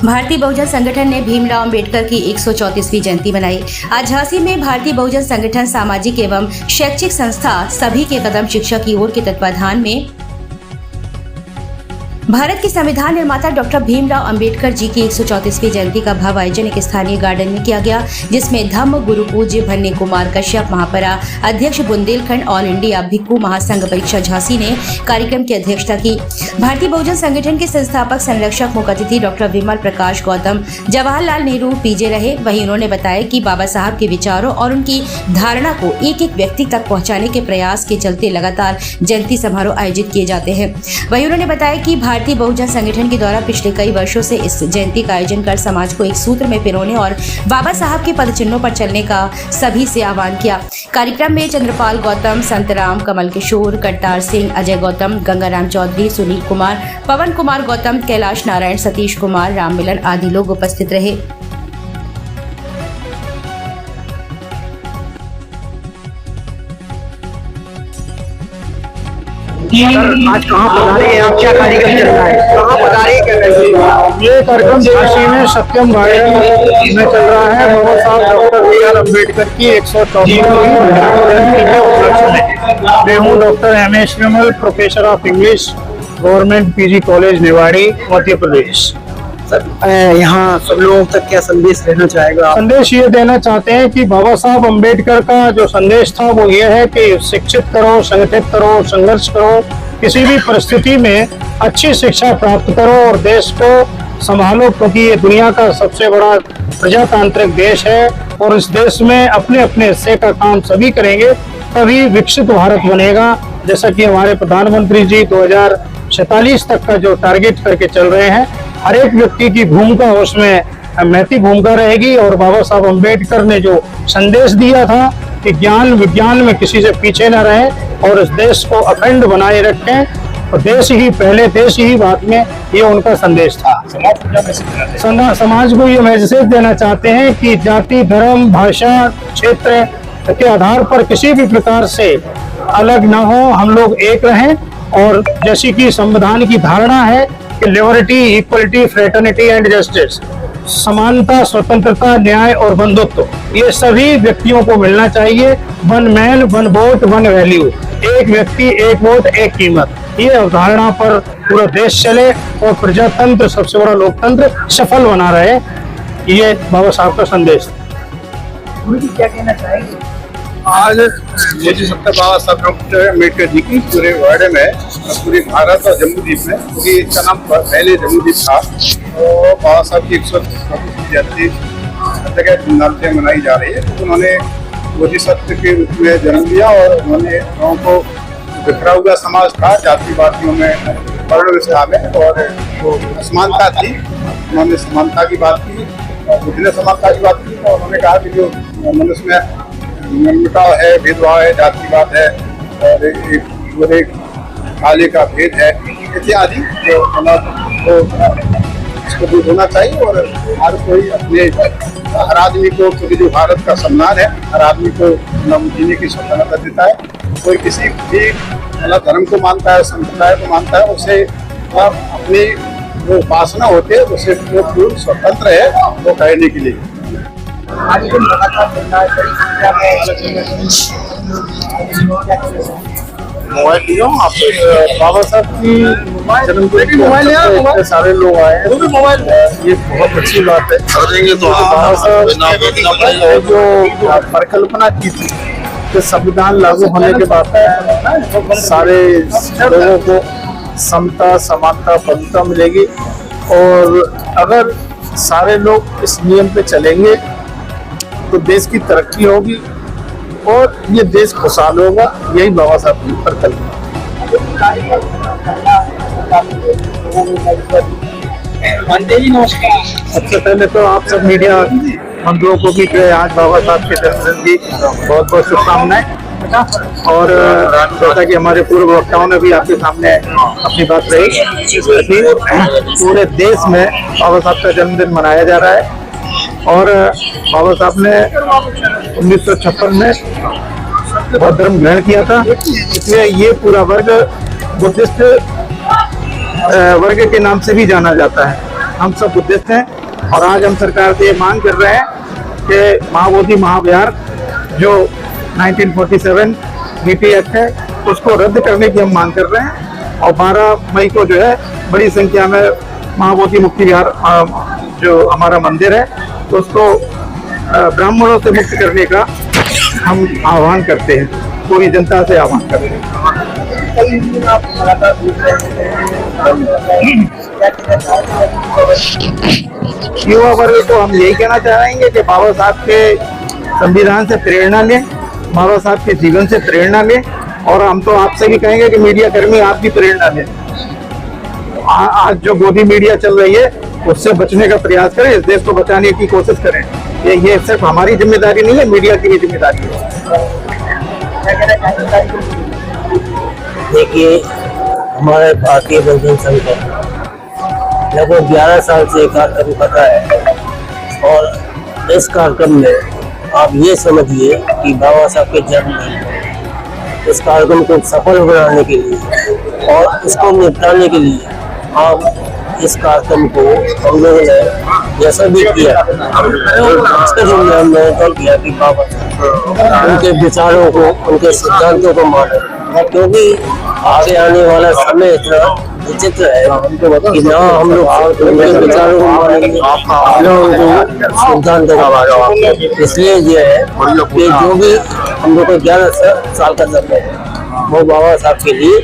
भारतीय बहुजन संगठन ने भीमराव अंबेडकर की 134वीं जयंती मनाई। आज झांसी में भारतीय बहुजन संगठन सामाजिक एवं शैक्षिक संस्था सभी के कदम शिक्षा की ओर के तत्वाधान में भारत के संविधान निर्माता डॉक्टर भीमराव अंबेडकर जी की 134वीं जयंती का भव्य आयोजन एक स्थानीय गार्डन में किया गया, जिसमें धम्म गुरु पूज्य भन्नी कुमार कश्यप महापरा अध्यक्ष बुंदेलखंड ऑल इंडिया भिक्खु महासंघ परीक्षा झांसी ने कार्यक्रम की अध्यक्षता की। भारतीय बहुजन संगठन के संस्थापक संरक्षक मुख्य अतिथि डॉक्टर विमल प्रकाश गौतम जवाहरलाल नेहरू पीजे रहे। वहीं उन्होंने बताया कि बाबा साहब के विचारों और उनकी धारणा को एक एक व्यक्ति तक पहुँचाने के प्रयास के चलते लगातार जयंती समारोह आयोजित किए जाते हैं। वहीं उन्होंने बताया कि भारतीय बहुजन संगठन के द्वारा पिछले कई वर्षों से इस जयंती का आयोजन कर समाज को एक सूत्र में पिरोने और बाबा साहब के पदचिन्हों पर चलने का सभी से आह्वान किया। कार्यक्रम में चंद्रपाल गौतम, संतराम, कमल किशोर, करतार सिंह, अजय गौतम, गंगाराम चौधरी, सुनील कुमार, पवन कुमार गौतम, कैलाश नारायण, सतीश कुमार, राम मिलन आदि लोग उपस्थित रहे। आज कहाँ पधारे हैं आप? क्या कार्यक्रम चल रहा है? कहाँ पधारे हैं? ये कार्यक्रम झांसी में सत्यम गार्डन में चल रहा है। बाबा साहब डॉक्टर बी आर अम्बेडकर की 134वीं जयंती के उपलक्ष्य में मैं हूँ doctor M S. Vimal, professor of English, government PG college Niwari, Madhya Pradesh. यहाँ सब लोगों तक क्या संदेश देना चाहेगा? संदेश ये देना चाहते हैं कि बाबा साहब अम्बेडकर का जो संदेश था वो ये है कि शिक्षित करो, संगठित करो, संघर्ष करो, किसी भी परिस्थिति में अच्छी शिक्षा प्राप्त करो और देश को संभालो, क्योंकि ये दुनिया का सबसे बड़ा प्रजातांत्रिक देश है और इस देश में अपने अपने हिस्से का काम सभी करेंगे तभी विकसित भारत बनेगा। जैसा कि हमारे प्रधानमंत्री जी 2047 तक का जो टारगेट करके चल रहे हैं, हर एक व्यक्ति की भूमिका उसमें महती भूमिका रहेगी। और बाबा साहब अम्बेडकर ने जो संदेश दिया था कि ज्ञान विज्ञान में किसी से पीछे न रहें और इस देश को अखंड बनाए रखें और देश ही पहले देश ही बाद में, ये उनका संदेश था। समाज को ये मैसेज देना चाहते हैं कि जाति, धर्म, भाषा, क्षेत्र के आधार पर किसी भी प्रकार से अलग ना हो, हम लोग एक रहें। और जैसी कि संविधान की धारणा है कि liberty, equality, fraternity and justice, समानता, स्वतंत्रता, न्याय और बंधुत्व, ये सभी व्यक्तियों को मिलना चाहिए। One man one vote one value, एक व्यक्ति एक वोट एक कीमत, ये अवधारणा पर पूरा देश चले और प्रजातंत्र, सबसे बड़ा लोकतंत्र सफल बना रहे। ये बाबा साहब का संदेश। क्या कहना चाहेंगे? आज मुझे सबका बाबा साहब डॉक्टर अम्बेडकर जी की पूरे वर्ल्ड में, पूरे भारत और जम्मू द्वीप में, क्योंकि इसका नाम पहले जम्मू द्वीप था, तो बाबा साहब की 134वीं जयंती हर जगह धूमधाम से मनाई जा रही है। तो उन्होंने बोधिसत्व के रूप में जन्म लिया और उन्होंने लोगों को बिखरा हुआ समाज था, जातिवादियों में, वर्ण व्यवस्था में, और जो असमानता थी, उन्होंने समानता की बात की, बुद्धिने समानता की बात की। और उन्होंने कहा कि जो मनुष्य में मनमुटाव है, भेदभाव है, जातिवाद है और एक काले का भेद है इत्यादि, तो इसको दूर होना चाहिए। और हर कोई अपने, हर आदमी को, क्योंकि जो भारत का सम्मान है, हर आदमी को जीने की स्वतंत्रता देता है। कोई किसी भी धर्म को मानता है, संप्रदाय को मानता है, उसे अपनी जो उपासना होती है उसे पूर्ण स्वतंत्र है वो कहने के लिए। आज दिन लगातार चल रहा है, बड़ी संख्या में मोबाइल लियो आप। बाबा साहब की जन्मदिन पे सारे लोग आए हैं, ये बहुत अच्छी बात है। बाबा साहब ने जो परिकल्पना की थी कि संविधान लागू होने के बाद सारे लोगों को समता, समानता, बंधुता मिलेगी और अगर सारे लोग इस नियम पे चलेंगे तो देश की तरक्की होगी और ये देश खुशहाल होगा। यही बाबा साहब की परिकल्पना। सबसे पहले तो आप सब मीडिया बंधुओं को भी आज बाबा साहब के जन्मदिन की बहुत बहुत शुभकामनाएं। और जैसा कि हमारे पूर्व वक्ताओं ने भी आपके सामने अपनी बात रही, पूरे देश में बाबा साहब का जन्मदिन मनाया जा रहा है। और बाबा साहब ने 1956 में बौद्ध धर्म ग्रहण किया था, इसलिए ये पूरा वर्ग बुद्धिस्ट वर्ग के नाम से भी जाना जाता है। हम सब बुद्धिस्ट हैं और आज हम सरकार से ये मांग कर रहे हैं कि महाबोधि महाविहार जो 1947 नीति एक्ट है उसको रद्द करने की हम मांग कर रहे हैं और 12 मई को जो है बड़ी संख्या में महाबोधि मुक्ति विहार जो हमारा मंदिर है उसको ब्राह्मणों से मुक्त करने का हम आह्वान करते हैं, पूरी जनता से आह्वान करते हैं। युवा वर्ग को हम यही कहना चाहेंगे कि बाबा साहब के संविधान से प्रेरणा लें, बाबा साहब के जीवन से प्रेरणा लें और हम तो आपसे भी कहेंगे कि मीडिया कर्मी आप भी प्रेरणा लें। आज जो गोदी मीडिया चल रही है उससे बचने का प्रयास करें, इस देश को बचाने की कोशिश करें। ये सिर्फ हमारी जिम्मेदारी नहीं है, मीडिया की भी जिम्मेदारी है। देखिए, हमारे भारतीय बहुजन संघ लगभग 11 साल से कार्यक्रम कर रहा है और इस कार्यक्रम में आप ये समझिए कि बाबा साहब के जन्म इस कार्यक्रम को सफल बनाने के लिए और इसको निपटाने के लिए आप इस कार्यक्रम को हम लोगों ने जैसा भी किया उसके जो हमने तय किया कि बाबा उनके विचारों को, उनके सिद्धांतों को माने, क्योंकि आगे आने वाला समय इतना विचित्र है कि ना हम लोग उनके विचारों को मानेंगे ना उनको सिद्धांतों को मानेंगे। इसलिए ये है कि जो भी हम लोग को 11 साल का समय है वो बाबा साहब के लिए